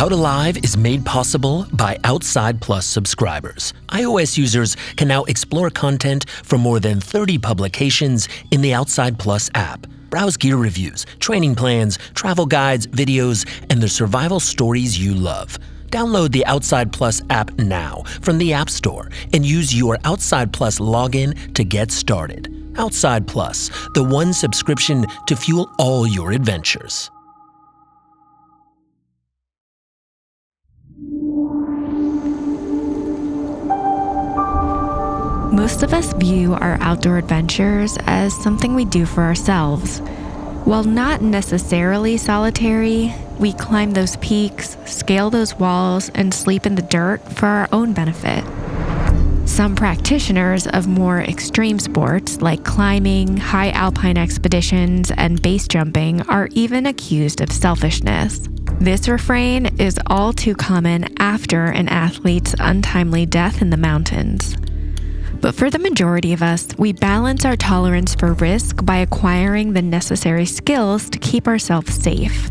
Out Alive is made possible by Outside Plus subscribers. iOS users can now explore content from more than 30 publications in the Outside Plus app. Browse gear reviews, training plans, travel guides, videos, and the survival stories you love. Download the Outside Plus app now from the App Store and use your Outside Plus login to get started. Outside Plus, the one subscription to fuel all your adventures. Most of us view our outdoor adventures as something we do for ourselves. While not necessarily solitary, we climb those peaks, scale those walls, and sleep in the dirt for our own benefit. Some practitioners of more extreme sports like climbing, high alpine expeditions, and base jumping are even accused of selfishness. This refrain is all too common after an athlete's untimely death in the mountains. But for the majority of us, we balance our tolerance for risk by acquiring the necessary skills to keep ourselves safe.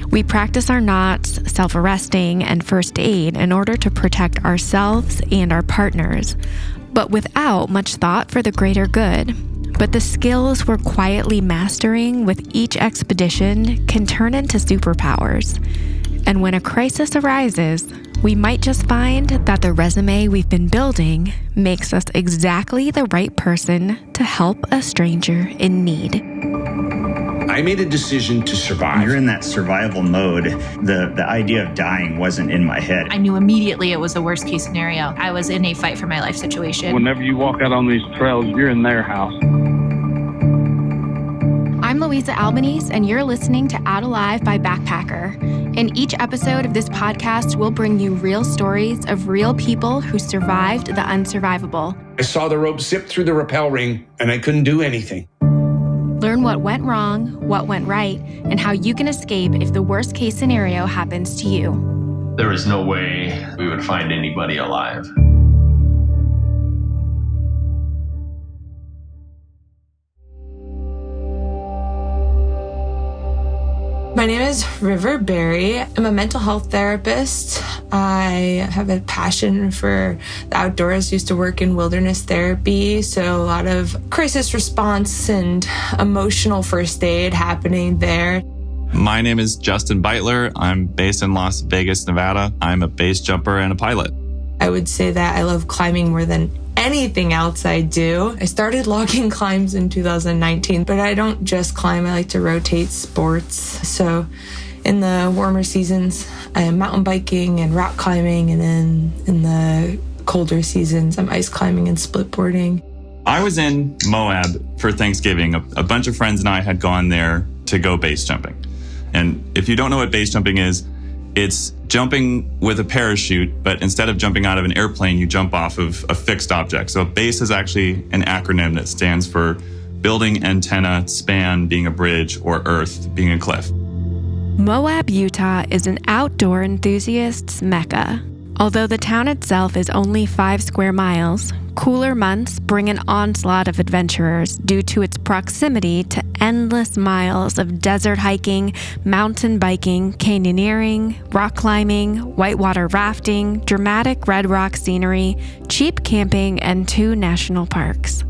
We practice our knots, self-arresting, and first aid in order to protect ourselves and our partners, but without much thought for the greater good. But the skills we're quietly mastering with each expedition can turn into superpowers. And when a crisis arises, we might just find that the resume we've been building makes us exactly the right person to help a stranger in need. I made a decision to survive. When you're in that survival mode, the idea of dying wasn't in my head. I knew immediately it was the worst case scenario. I was in a fight for my life situation. Whenever you walk out on these trails, you're in their house. I'm Louisa Albanese, and you're listening to Out Alive by Backpacker. In each episode of this podcast, we'll bring you real stories of real people who survived the unsurvivable. I saw the rope zip through the rappel ring, and I couldn't do anything. Learn what went wrong, what went right, and how you can escape if the worst case scenario happens to you. There was no way we would find anybody alive. My name is River Berry. I'm a mental health therapist. I have a passion for the outdoors. Used to work in wilderness therapy, so a lot of crisis response and emotional first aid happening there. My name is Justin Beitler. I'm based in Las Vegas, Nevada. I'm a base jumper and a pilot. I would say that I love climbing more than anything else I do. I started logging climbs in 2019, but I don't just climb. I like to rotate sports. So in the warmer seasons, I am mountain biking and rock climbing. And then in the colder seasons, I'm ice climbing and split boarding. I was in Moab for Thanksgiving. A bunch of friends and I had gone there to go base jumping. And if you don't know what base jumping is, it's jumping with a parachute, but instead of jumping out of an airplane, you jump off of a fixed object. So BASE is actually an acronym that stands for Building, Antenna, Span being a bridge, or Earth being a cliff. Moab, Utah is an outdoor enthusiast's mecca. Although the town itself is only 5 square miles, cooler months bring an onslaught of adventurers due to its proximity to endless miles of desert hiking, mountain biking, canyoneering, rock climbing, whitewater rafting, dramatic red rock scenery, cheap camping, and 2 national parks.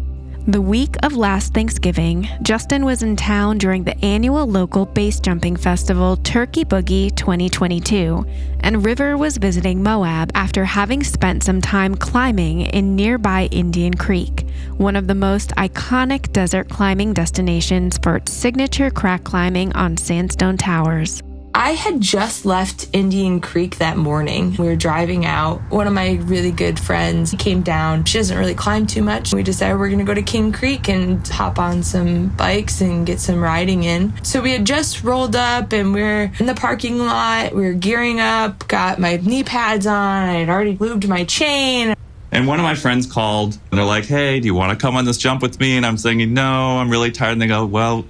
The week of last Thanksgiving, Justin was in town during the annual local base jumping festival Turkey Boogie 2022, and River was visiting Moab after having spent some time climbing in nearby Indian Creek, one of the most iconic desert climbing destinations for its signature crack climbing on sandstone towers. I had just left Indian Creek that morning. We were driving out. One of my really good friends came down. She doesn't really climb too much. We decided we're going to go to King Creek and hop on some bikes and get some riding in. So we had just rolled up and we were in the parking lot. We were gearing up, got my knee pads on. I had already lubed my chain. And one of my friends called and they're like, hey, do you want to come on this jump with me? And I'm saying, no, I'm really tired. And they go, well,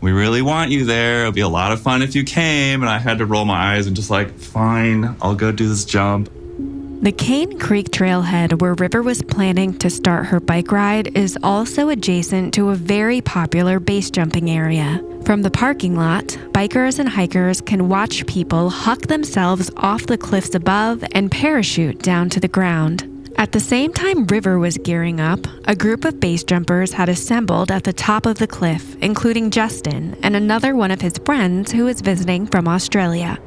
we really want you there. It'll be a lot of fun if you came. And I had to roll my eyes and just like, fine, I'll go do this jump. The Cane Creek trailhead where River was planning to start her bike ride is also adjacent to a very popular base jumping area. From the parking lot, bikers and hikers can watch people huck themselves off the cliffs above and parachute down to the ground. At the same time River was gearing up, a group of base jumpers had assembled at the top of the cliff, including Justin and another one of his friends who was visiting from Australia.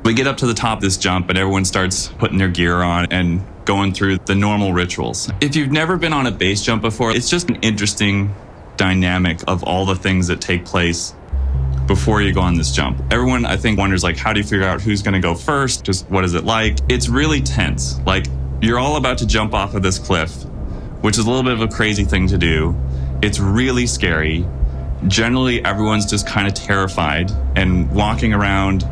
We get up to the top of this jump and everyone starts putting their gear on and going through the normal rituals. If you've never been on a base jump before, it's just an interesting dynamic of all the things that take place before you go on this jump. Everyone, I think, wonders, like, how do you figure out who's going to go first? Just what is it like? It's really tense. Like, you're all about to jump off of this cliff, which is a little bit of a crazy thing to do. It's really scary. Generally, everyone's just kind of terrified and walking around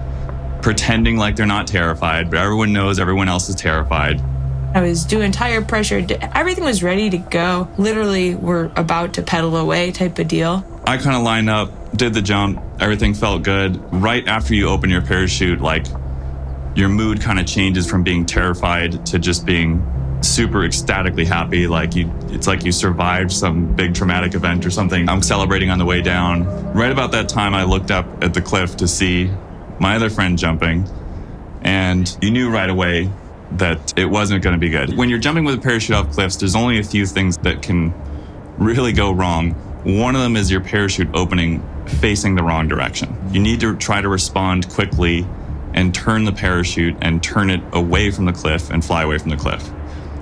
pretending like they're not terrified, but everyone knows everyone else is terrified. I was doing tire pressure. Everything was ready to go. Literally, we're about to pedal away type of deal. I kind of lined up, did the jump. Everything felt good. Right after you open your parachute, like, your mood kind of changes from being terrified to just being super ecstatically happy. It's like you survived some big traumatic event or something. I'm celebrating on the way down. Right about that time, I looked up at the cliff to see my other friend jumping, and you knew right away that it wasn't going to be good. When you're jumping with a parachute off cliffs, there's only a few things that can really go wrong. One of them is your parachute opening facing the wrong direction. You need to try to respond quickly and turn the parachute and turn it away from the cliff and fly away from the cliff.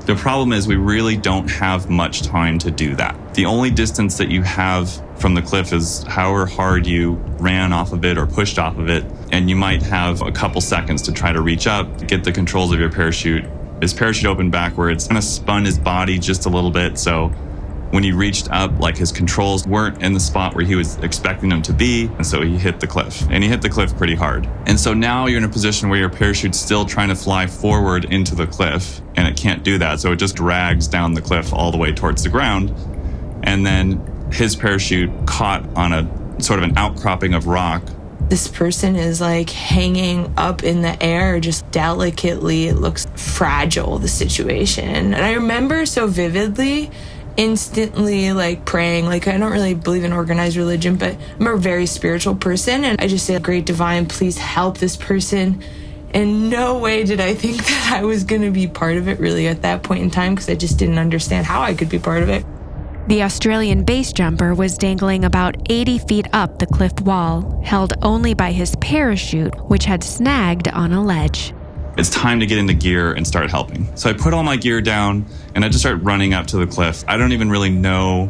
The problem is we really don't have much time to do that. The only distance that you have from the cliff is however hard you ran off of it or pushed off of it, and you might have a couple seconds to try to reach up, get the controls of your parachute. His parachute opened backwards, kind of spun his body just a little bit, so when he reached up, like, his controls weren't in the spot where he was expecting them to be, and so he hit the cliff. And he hit the cliff pretty hard. And so now you're in a position where your parachute's still trying to fly forward into the cliff, and it can't do that, so it just drags down the cliff all the way towards the ground. And then his parachute caught on a sort of an outcropping of rock. This person is like hanging up in the air just delicately. It looks fragile, the situation. And I remember so vividly, instantly, like, praying. Like, I don't really believe in organized religion, but I'm a very spiritual person, and I just said, great divine, please help this person. In no way did I think that I was going to be part of it really at that point in time, because I just didn't understand how I could be part of it. The Australian base jumper was dangling about 80 feet up the cliff wall, held only by his parachute, which had snagged on a ledge. It's time to get into gear and start helping. So I put all my gear down and I just started running up to the cliff. I don't even really know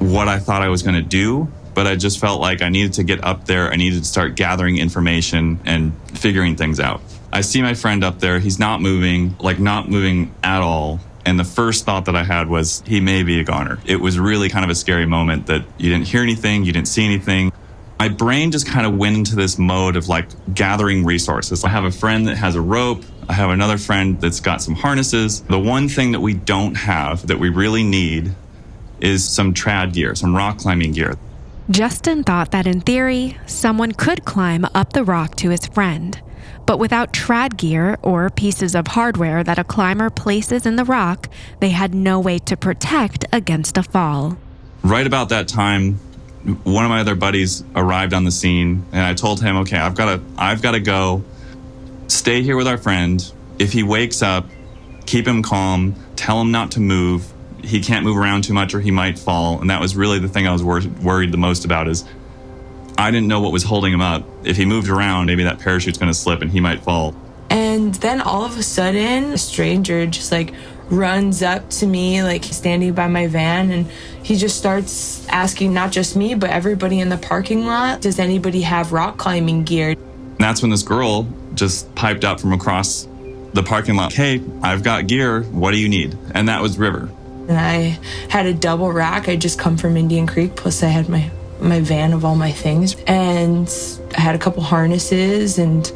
what I thought I was going to do, but I just felt like I needed to get up there. I needed to start gathering information and figuring things out. I see my friend up there. He's not moving at all. And the first thought that I had was, he may be a goner. It was really kind of a scary moment that you didn't hear anything, you didn't see anything. My brain just kind of went into this mode of, like, gathering resources. I have a friend that has a rope. I have another friend that's got some harnesses. The one thing that we don't have that we really need is some trad gear, some rock climbing gear. Justin thought that in theory, someone could climb up the rock to his friend. But without trad gear or pieces of hardware that a climber places in the rock, they had no way to protect against a fall. Right about that time, one of my other buddies arrived on the scene, and I told him, okay, I've got to go. Stay here with our friend. If he wakes up, keep him calm, tell him not to move. He can't move around too much or he might fall. And that was really the thing I was worried the most about, is I didn't know what was holding him up. If he moved around, maybe that parachute's going to slip and he might fall. And then all of a sudden, a stranger just, like, runs up to me, like, standing by my van, and he just starts asking not just me, but everybody in the parking lot, does anybody have rock climbing gear? And that's when this girl just piped up from across the parking lot. Hey, I've got gear. What do you need? And that was River. And I had a double rack. I'd just come from Indian Creek, plus I had my van of all my things. And I had a couple harnesses and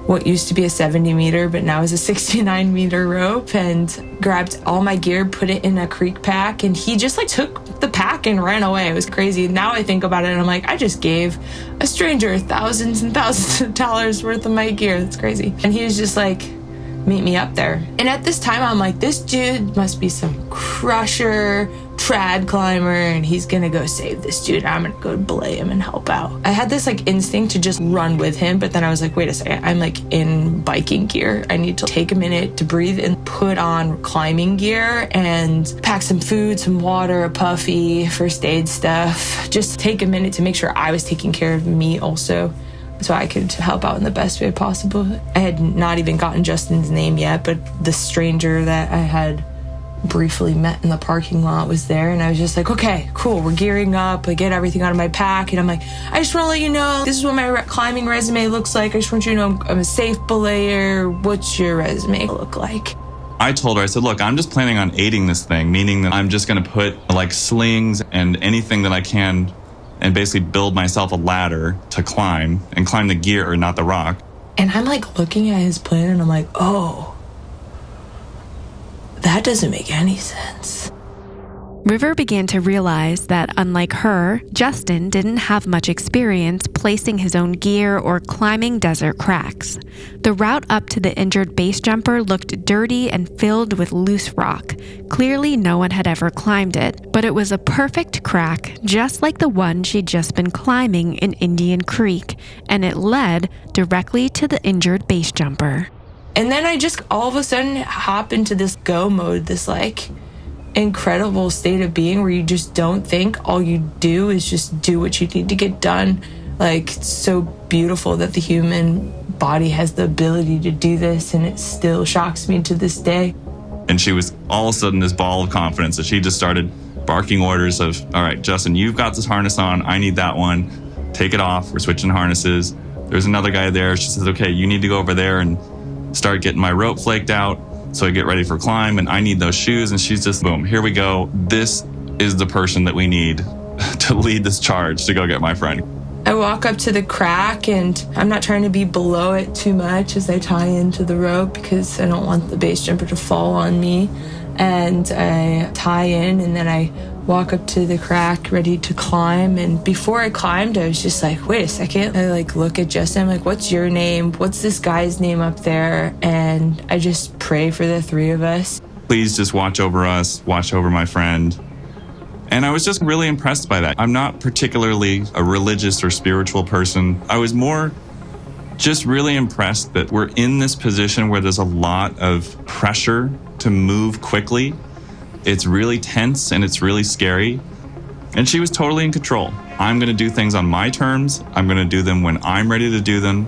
what used to be a 70 meter, but now is a 69 meter rope, and grabbed all my gear, put it in a creek pack, and he just, like, took the pack and ran away. It was crazy. Now I think about it and I'm like, I just gave a stranger thousands and thousands of dollars worth of my gear. That's crazy. And he was just like, meet me up there. And at this time, I'm like, this dude must be some crusher, trad climber and he's gonna go save this dude. I'm gonna go belay him and help out. I had this like instinct to just run with him, but then I was like, wait a second, I'm like in biking gear. I need to take a minute to breathe and put on climbing gear and pack some food, some water, a puffy, first aid stuff. Just take a minute to make sure I was taking care of me also, so I could help out in the best way possible. I had not even gotten Justin's name yet, but the stranger that I had briefly met in the parking lot was there, and I was just like, okay, cool, we're gearing up. I get everything out of my pack, and I'm like, I just want to let you know, this is what my climbing resume looks like. I just want you to know I'm a safe belayer. What's your resume look like? I told her, I said, look, I'm just planning on aiding this thing, meaning that I'm just going to put like slings and anything that I can and basically build myself a ladder to climb and climb the gear, or not the rock. And I'm like looking at his plan and I'm like, oh, that doesn't make any sense. River began to realize that, unlike her, Justin didn't have much experience placing his own gear or climbing desert cracks. The route up to the injured base jumper looked dirty and filled with loose rock. Clearly, no one had ever climbed it, but it was a perfect crack, just like the one she'd just been climbing in Indian Creek, and it led directly to the injured base jumper. And then I just all of a sudden hop into this go mode, this like incredible state of being where you just don't think, all you do is just do what you need to get done. Like, it's so beautiful that the human body has the ability to do this, and it still shocks me to this day. And she was all of a sudden this ball of confidence that she just started barking orders of, all right, Justin, you've got this harness on. I need that one. Take it off. We're switching harnesses. There's another guy there. She says, okay, you need to go over there and start getting my rope flaked out so I get ready for climb, and I need those shoes. And she's just, boom, here we go. This is the person that we need to lead this charge to go get my friend. I walk up to the crack, and I'm not trying to be below it too much as I tie into the rope because I don't want the base jumper to fall on me. And I tie in, and then I walk up to the crack ready to climb. And before I climbed, I was just like, wait a second. I like look at Justin, I'm like, what's your name? What's this guy's name up there? And I just pray for the three of us. Please just watch over us, watch over my friend. And I was just really impressed by that. I'm not particularly a religious or spiritual person. I was more just really impressed that we're in this position where there's a lot of pressure to move quickly. It's really tense and it's really scary. And she was totally in control. I'm going to do things on my terms. I'm going to do them when I'm ready to do them.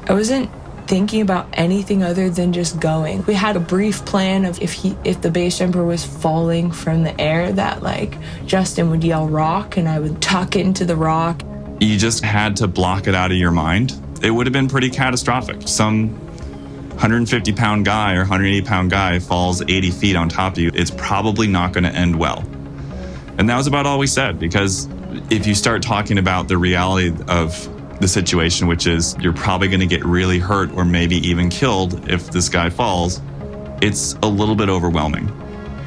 I wasn't thinking about anything other than just going. We had a brief plan of if the base jumper was falling from the air, that like Justin would yell rock and I would tuck into the rock. You just had to block it out of your mind. It would have been pretty catastrophic. Some 150-pound guy or 180-pound guy falls 80 feet on top of you. It's probably not going to end well. And that was about all we said, because if you start talking about the reality of the situation, which is you're probably going to get really hurt or maybe even killed if this guy falls, it's a little bit overwhelming.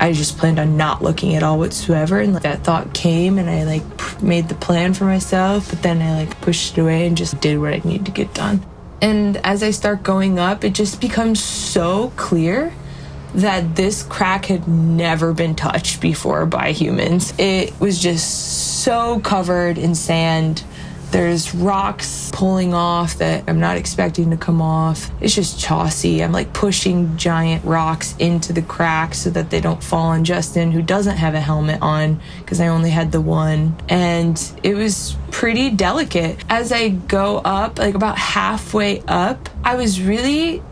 I just planned on not looking at all whatsoever, and that thought came, and I like made the plan for myself, but then I like pushed it away and just did what I needed to get done. And as I start going up, it just becomes so clear that this crack had never been touched before by humans. It was just so covered in sand. There's rocks pulling off that I'm not expecting to come off. It's just chossy. I'm like pushing giant rocks into the crack so that they don't fall on Justin, who doesn't have a helmet on because I only had the one. And it was pretty delicate. As I go up, like about halfway up, I was really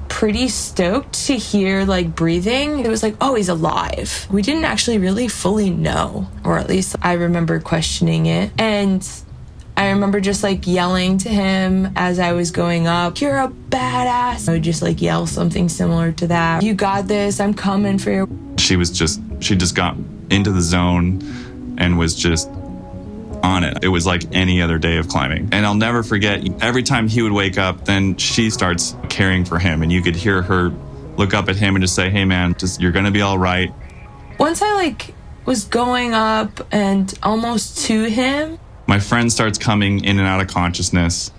pretty stoked to hear like breathing. It was like, oh, he's alive. We didn't actually really fully know, or at least I remember questioning it. And I remember just like yelling to him as I was going up, you're a badass. I would just like yell something similar to that. You got this, I'm coming for you. She just got into the zone and was just on it. It was like any other day of climbing. And I'll never forget, every time he would wake up, then she starts caring for him. And you could hear her look up at him and just say, hey man, you're gonna be all right. Once I like was going up and almost to him, my friend starts coming in and out of consciousness,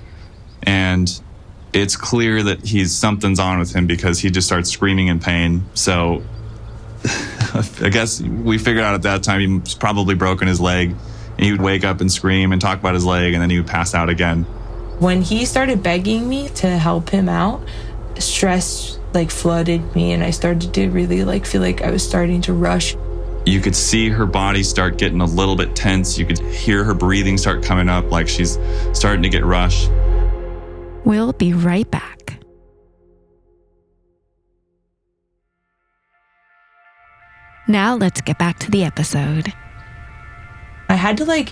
and it's clear that something's on with him because he just starts screaming in pain. So I guess we figured out at that time he was probably broken his leg. And he would wake up and scream and talk about his leg, and then he would pass out again. When he started begging me to help him out, stress flooded me, and I started to really feel like I was starting to rush. You could see her body start getting a little bit tense. You could hear her breathing start coming up like she's starting to get rushed. We'll be right back. Now let's get back to the episode. I had to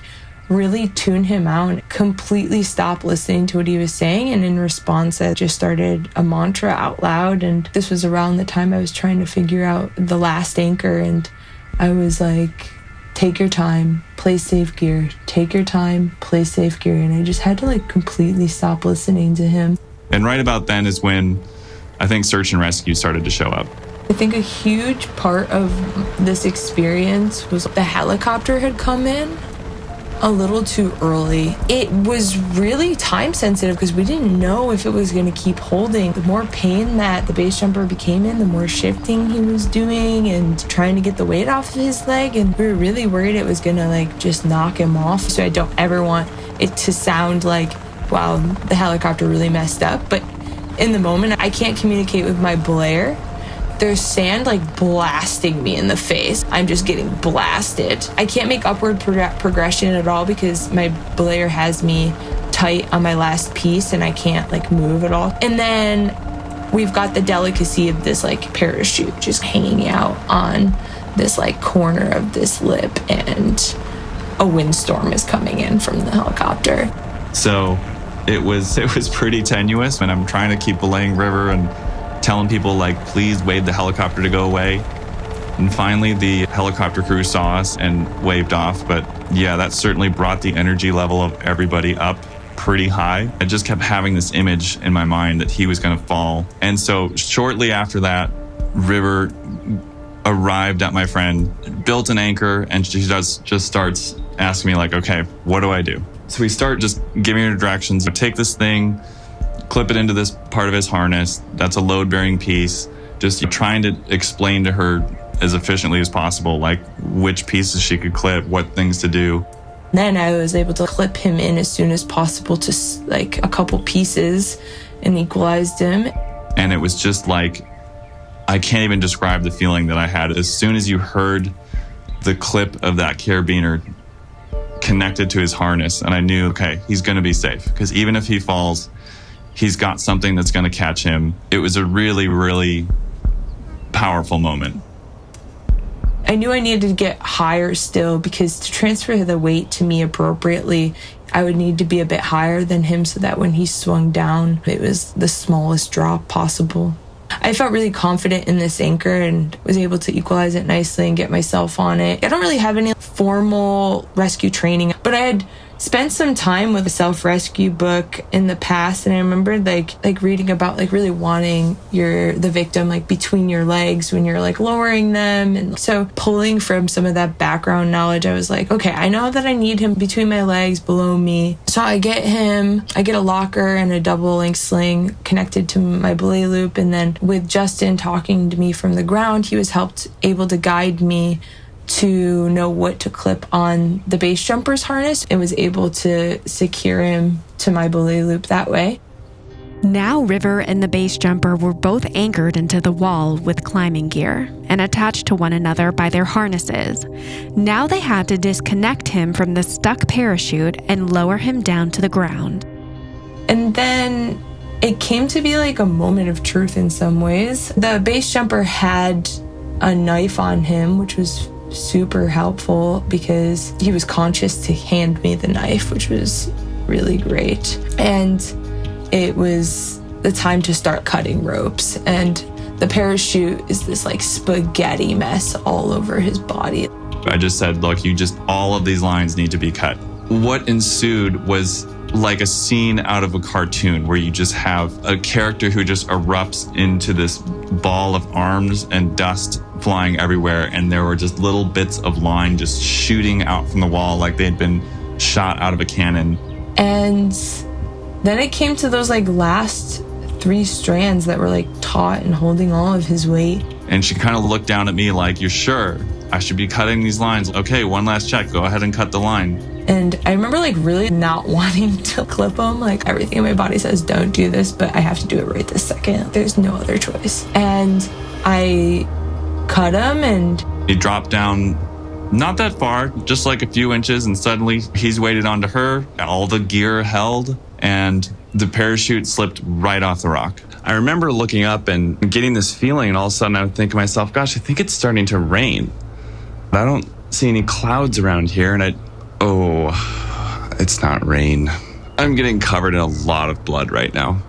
really tune him out and completely stop listening to what he was saying. And in response, I just started a mantra out loud. And this was around the time I was trying to figure out the last anchor. And I was like, take your time, play safe gear, take your time, play safe gear. And I just had to completely stop listening to him. And right about then is when I think search and rescue started to show up. I think a huge part of this experience was the helicopter had come in a little too early. It was really time sensitive because we didn't know if it was going to keep holding. The more pain that the base jumper became in, the more shifting he was doing and trying to get the weight off of his leg. And we were really worried it was going to just knock him off. So I don't ever want it to sound like, wow, the helicopter really messed up. But in the moment, I can't communicate with my belayer. There's sand blasting me in the face. I'm just getting blasted. I can't make upward progression at all because my belayer has me tight on my last piece and I can't move at all. And then we've got the delicacy of this parachute just hanging out on this corner of this lip, and a windstorm is coming in from the helicopter. So it was pretty tenuous, and I'm trying to keep belaying River and telling people please wave the helicopter to go away. And finally the helicopter crew saw us and waved off. But yeah, that certainly brought the energy level of everybody up pretty high. I just kept having this image in my mind that he was going to fall. And so shortly after that, River arrived at my friend, built an anchor, and she just starts asking me okay, what do I do? So we start just giving her directions. Take this thing, clip it into this part of his harness. That's a load-bearing piece. Just trying to explain to her as efficiently as possible, which pieces she could clip, what things to do. Then I was able to clip him in as soon as possible to a couple pieces and equalized him. And it was just I can't even describe the feeling that I had. As soon as you heard the clip of that carabiner connected to his harness, and I knew, okay, he's going to be safe. Because even if he falls, he's got something that's going to catch him. It was a really, really powerful moment. I knew I needed to get higher still because to transfer the weight to me appropriately, I would need to be a bit higher than him so that when he swung down, it was the smallest drop possible. I felt really confident in this anchor and was able to equalize it nicely and get myself on it. I don't really have any formal rescue training, but I had spent some time with a self-rescue book in the past, and I remember reading about really wanting the victim between your legs when you're lowering them. And so pulling from some of that background knowledge, I was okay, I know that I need him between my legs below me. So I get a locker and a double link sling connected to my belay loop, and then with Justin talking to me from the ground, he was able to guide me to know what to clip on the base jumper's harness and was able to secure him to my belay loop that way. Now River and the base jumper were both anchored into the wall with climbing gear and attached to one another by their harnesses. Now they had to disconnect him from the stuck parachute and lower him down to the ground. And then it came to be a moment of truth in some ways. The base jumper had a knife on him, which was super helpful because he was conscious to hand me the knife, which was really great. And it was the time to start cutting ropes. And the parachute is this spaghetti mess all over his body. I just said, look, all of these lines need to be cut. What ensued was like a scene out of a cartoon where you just have a character who just erupts into this ball of arms and dust flying everywhere, and there were just little bits of line just shooting out from the wall like they had been shot out of a cannon. And then it came to those last 3 strands that were taut and holding all of his weight. And she kind of looked down at me like, "You're sure? I should be cutting these lines." "Okay, one last check. Go ahead and cut the line." And I remember like really not wanting to clip them. Like everything in my body says, don't do this, but I have to do it right this second. There's no other choice. And I cut him, and he dropped down not that far, just like a few inches, and suddenly he's weighted onto her. All the gear held, and the parachute slipped right off the rock. I remember looking up and getting this feeling, and all of a sudden I would think to myself, gosh, I think it's starting to rain. I don't see any clouds around here, and it's not rain. I'm getting covered in a lot of blood right now.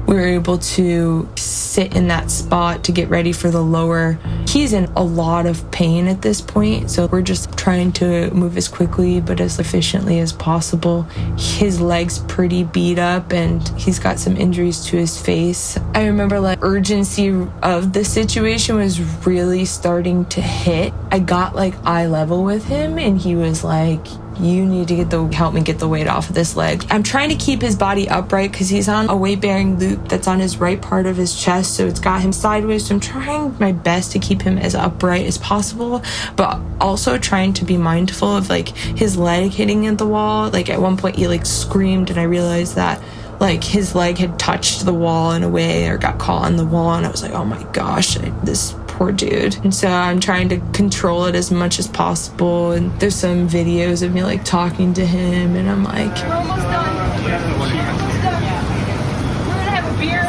We were able to sit in that spot to get ready for the lower. He's in a lot of pain at this point, so we're just trying to move as quickly but as efficiently as possible. His leg's pretty beat up, and he's got some injuries to his face. I remember like urgency of the situation was really starting to hit. I got like eye level with him, and he was like, "You need to help me get the weight off of this leg." I'm trying to keep his body upright because he's on a weight-bearing loop that's on his right part of his chest, so it's got him sideways. So I'm trying my best to keep him as upright as possible, but also trying to be mindful of like his leg hitting at the wall. Like at one point he like screamed, and I realized that like his leg had touched the wall in a way or got caught on the wall, and I was like, oh my gosh, this poor dude. And so I'm trying to control it as much as possible. And there's some videos of me like talking to him, and I'm like, we're almost done. We're almost done. We're gonna have a beer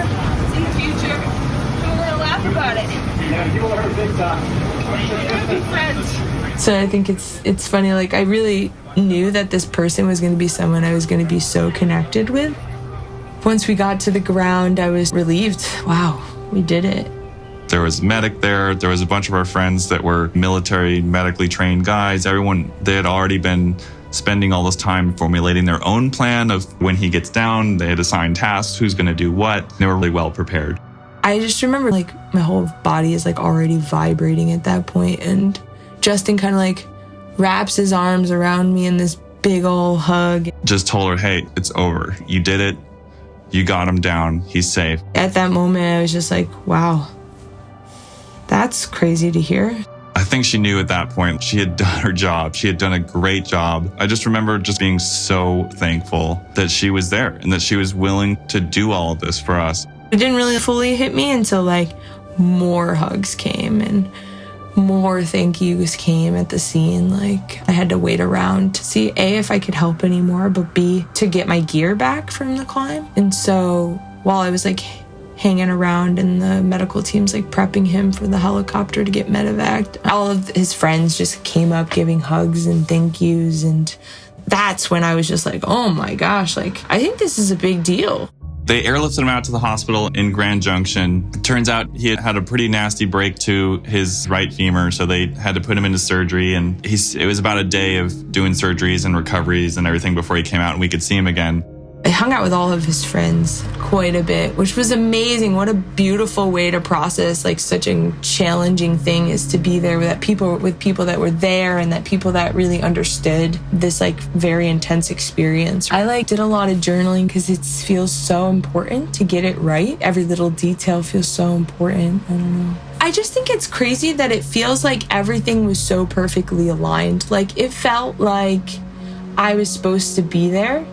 in the future, and we're gonna laugh about it. Yeah, you are big time. We're gonna be friends. So I think it's funny. Like I really knew that this person was going to be someone I was going to be so connected with. Once we got to the ground, I was relieved. Wow, we did it. There was a medic there. There was a bunch of our friends that were military, medically trained guys. Everyone, they had already been spending all this time formulating their own plan of when he gets down. They had assigned tasks, who's going to do what. They were really well prepared. I just remember like my whole body is like already vibrating at that point. And Justin kind of like wraps his arms around me in this big old hug. Just told her, hey, it's over. You did it. You got him down. He's safe. At that moment, I was just like, wow. That's crazy to hear. I think she knew at that point she had done her job. She had done a great job. I just remember just being so thankful that she was there and that she was willing to do all of this for us. It didn't really fully hit me until like more hugs came and more thank yous came at the scene. Like I had to wait around to see A, if I could help anymore, but B, to get my gear back from the climb. And so while I was like hanging around and the medical team's like prepping him for the helicopter to get medevaced, all of his friends just came up giving hugs and thank yous. And that's when I was just like, oh my gosh, like I think this is a big deal. They airlifted him out to the hospital in Grand Junction. It turns out he had a pretty nasty break to his right femur, so they had to put him into surgery. And it was about a day of doing surgeries and recoveries and everything before he came out and we could see him again. I hung out with all of his friends quite a bit, which was amazing. What a beautiful way to process like such a challenging thing is to be there with people that were there and that people that really understood this like very intense experience. I like did a lot of journaling because it feels so important to get it right. Every little detail feels so important. I don't know. I just think it's crazy that it feels like everything was so perfectly aligned. Like it felt like I was supposed to be there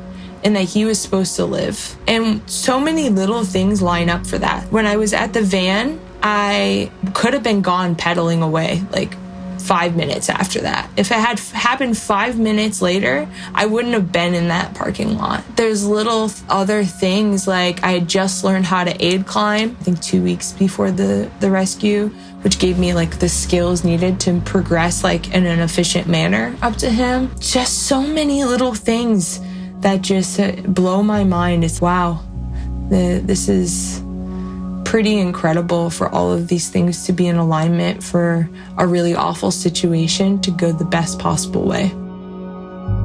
and that he was supposed to live. And so many little things line up for that. When I was at the van, I could have been gone pedaling away like 5 minutes after that. If it had happened 5 minutes later, I wouldn't have been in that parking lot. There's little other things like I had just learned how to aid climb, I think 2 weeks before the rescue, which gave me like the skills needed to progress like in an efficient manner up to him. Just so many little things that just blow my mind. It's wow, this is pretty incredible for all of these things to be in alignment for a really awful situation to go the best possible way.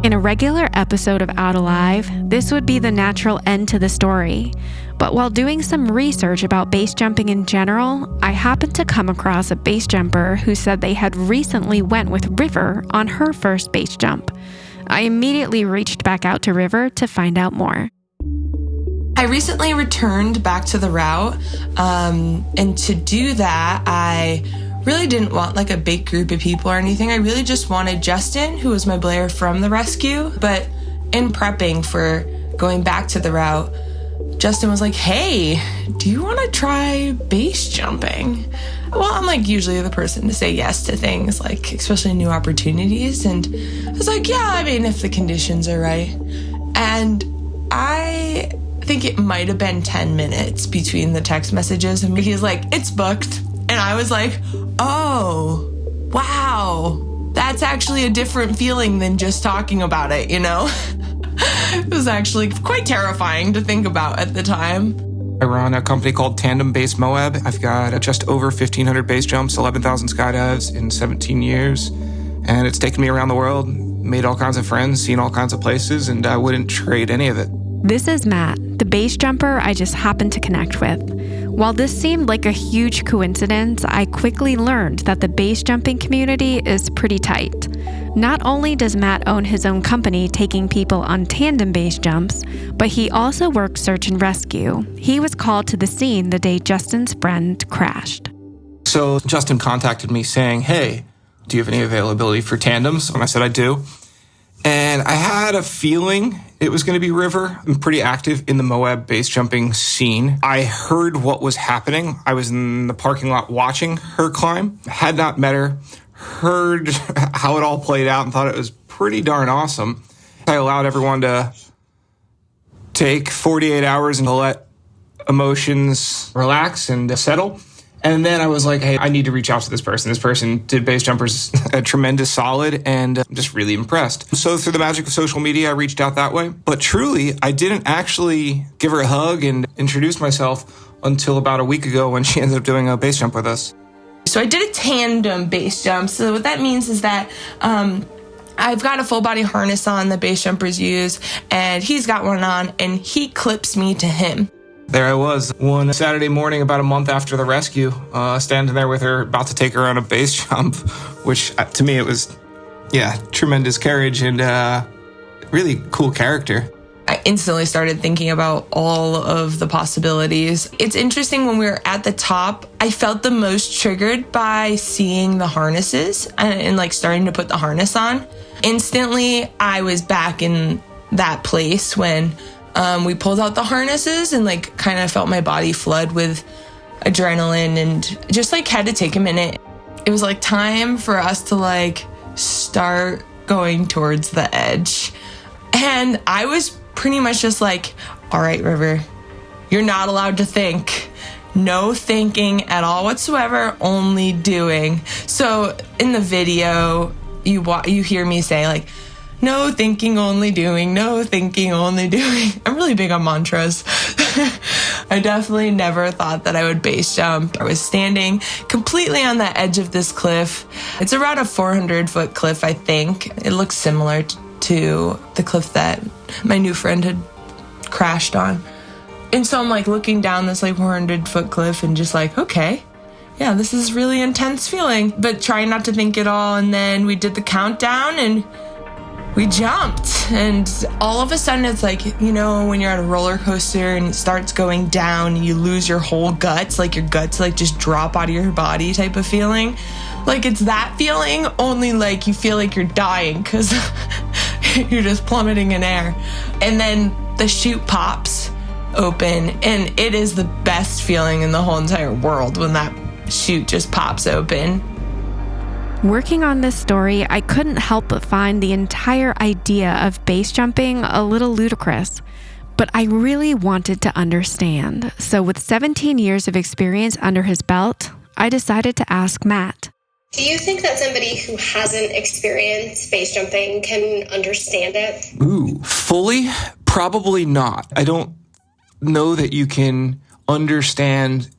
In a regular episode of Out Alive, this would be the natural end to the story. But while doing some research about base jumping in general, I happened to come across a base jumper who said they had recently went with River on her first base jump. I immediately reached back out to River to find out more. I recently returned back to the route, and to do that, I really didn't want like a big group of people or anything. I really just wanted Justin, who was my belayer from the rescue. But in prepping for going back to the route, Justin was like, hey, do you want to try base jumping? Well, I'm like usually the person to say yes to things, like especially new opportunities. And I was like, yeah, I mean, if the conditions are right. And I think it might have been 10 minutes between the text messages. And he's like, it's booked. And I was like, oh, wow, that's actually a different feeling than just talking about it, you know? It was actually quite terrifying to think about at the time. I run a company called Tandem Base Moab. I've got just over 1,500 base jumps, 11,000 skydives in 17 years. And it's taken me around the world, made all kinds of friends, seen all kinds of places, and I wouldn't trade any of it. This is Matt, the base jumper I just happened to connect with. While this seemed like a huge coincidence, I quickly learned that the base jumping community is pretty tight. Not only does Matt own his own company taking people on tandem base jumps, but he also works search and rescue. He was called to the scene the day Justin's friend crashed. So Justin contacted me saying, hey, do you have any availability for tandems? And I said, I do. And I had a feeling it was going to be River. I'm pretty active in the Moab base jumping scene. I heard what was happening. I was in the parking lot watching her climb. Had not met her. Heard how it all played out and thought it was pretty darn awesome. I allowed everyone to take 48 hours and to let emotions relax and settle. And then I was like, hey, I need to reach out to this person. This person did base jumpers a tremendous solid, and I'm just really impressed. So through the magic of social media, I reached out that way. But truly, I didn't actually give her a hug and introduce myself until about a week ago when she ended up doing a base jump with us. So I did a tandem base jump. So what that means is that I've got a full body harness on that base jumpers use, and he's got one on, and he clips me to him. There I was one Saturday morning about a month after the rescue, standing there with her, about to take her on a base jump, which to me it was, tremendous courage and really cool character. I instantly started thinking about all of the possibilities. It's interesting, when we were at the top, I felt the most triggered by seeing the harnesses and like starting to put the harness on. Instantly, I was back in that place when we pulled out the harnesses and like kind of felt my body flood with adrenaline and just like had to take a minute. It was like time for us to like start going towards the edge. And I was pretty much just like, all right, River, you're not allowed to think. No thinking at all whatsoever, only doing. So in the video, you hear me say like, no thinking, only doing. No thinking, only doing. I'm really big on mantras. I definitely never thought that I would base jump. I was standing completely on the edge of this cliff. It's around a 400-foot cliff, I think. It looks similar to the cliff that my new friend had crashed on. And so I'm like looking down this like 400-foot cliff and just like, okay, yeah, this is really intense feeling, but trying not to think at all. And then we did the countdown and we jumped, and all of a sudden it's like, you know, when you're at a roller coaster and it starts going down, you lose your whole guts, like your guts like just drop out of your body type of feeling. Like it's that feeling, only like you feel like you're dying because you're just plummeting in air. And then the chute pops open, and it is the best feeling in the whole entire world when that chute just pops open. Working on this story, I couldn't help but find the entire idea of base jumping a little ludicrous, but I really wanted to understand. So with 17 years of experience under his belt, I decided to ask Matt. Do you think that somebody who hasn't experienced base jumping can understand it? Ooh, fully? Probably not. I don't know that you can understand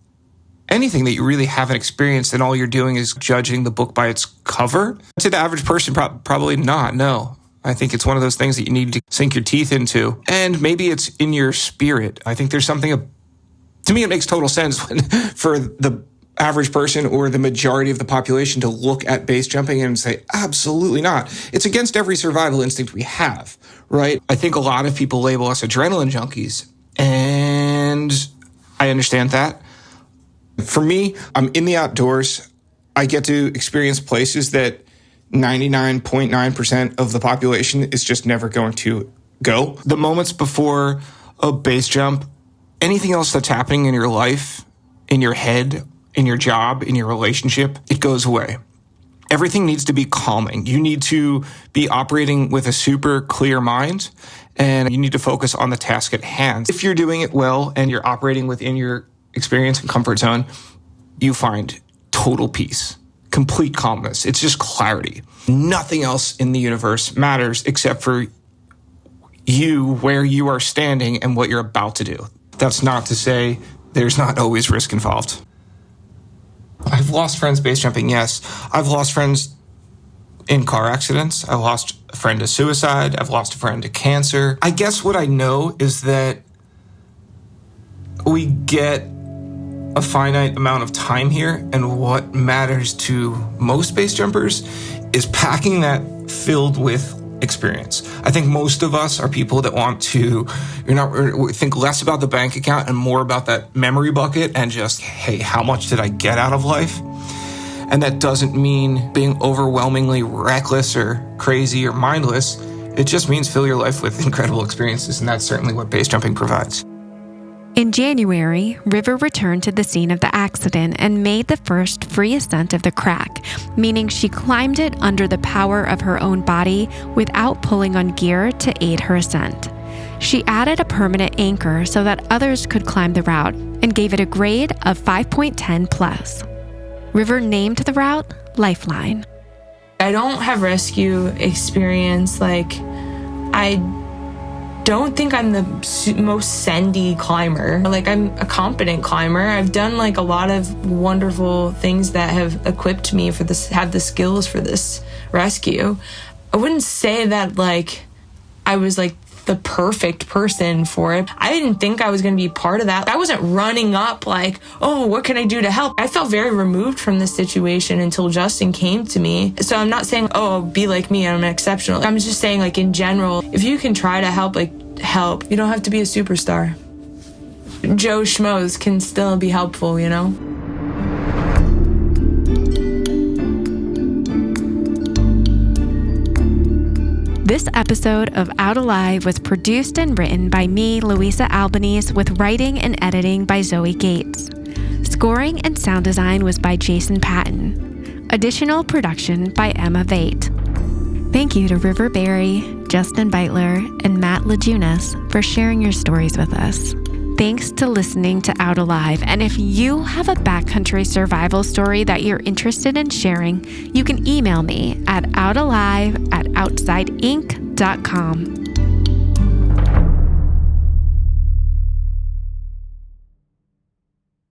anything that you really haven't experienced and all you're doing is judging the book by its cover. To the average person, probably not, no. I think it's one of those things that you need to sink your teeth into. And maybe it's in your spirit. I think there's something, to me it makes total sense for the average person or the majority of the population to look at base jumping and say, absolutely not. It's against every survival instinct we have, right? I think a lot of people label us adrenaline junkies, and I understand that. For me, I'm in the outdoors. I get to experience places that 99.9% of the population is just never going to go. The moments before a base jump, anything else that's happening in your life, in your head, in your job, in your relationship, it goes away. Everything needs to be calming. You need to be operating with a super clear mind, and you need to focus on the task at hand. If you're doing it well and you're operating within your experience and comfort zone, you find total peace, complete calmness. It's just clarity. Nothing else in the universe matters except for you, where you are standing, and what you're about to do. That's not to say there's not always risk involved. I've lost friends base jumping, yes. I've lost friends in car accidents. I've lost a friend to suicide. I've lost a friend to cancer. I guess what I know is that we get a finite amount of time here, and what matters to most base jumpers is packing that filled with experience. I think most of us are people that want to, think less about the bank account and more about that memory bucket and just, hey, how much did I get out of life? And that doesn't mean being overwhelmingly reckless or crazy or mindless. It just means fill your life with incredible experiences, and that's certainly what base jumping provides. In January, River returned to the scene of the accident and made the first free ascent of the crack, meaning she climbed it under the power of her own body without pulling on gear to aid her ascent. She added a permanent anchor so that others could climb the route and gave it a grade of 5.10 plus. River named the route Lifeline. I don't have rescue experience. I don't think I'm the most sendy climber. I'm a competent climber. I've done a lot of wonderful things that have equipped me for this, have the skills for this rescue. I wouldn't say that I was the perfect person for it. I didn't think I was going to be part of that. I wasn't running up oh, what can I do to help? I felt very removed from this situation until Justin came to me. So I'm not saying, oh, be like me, I'm exceptional. I'm just saying in general, if you can try to help, help. You don't have to be a superstar. Joe Schmoes can still be helpful, This episode of Out Alive was produced and written by me, Louisa Albanese, with writing and editing by Zoe Gates. Scoring and sound design was by Jason Patton. Additional production by Emma Vate. Thank you to River Berry, Justin Beitler, and Matt Lajunas for sharing your stories with us. Thanks to listening to Out Alive, and if you have a backcountry survival story that you're interested in sharing, you can email me at outalive@outsideinc.com.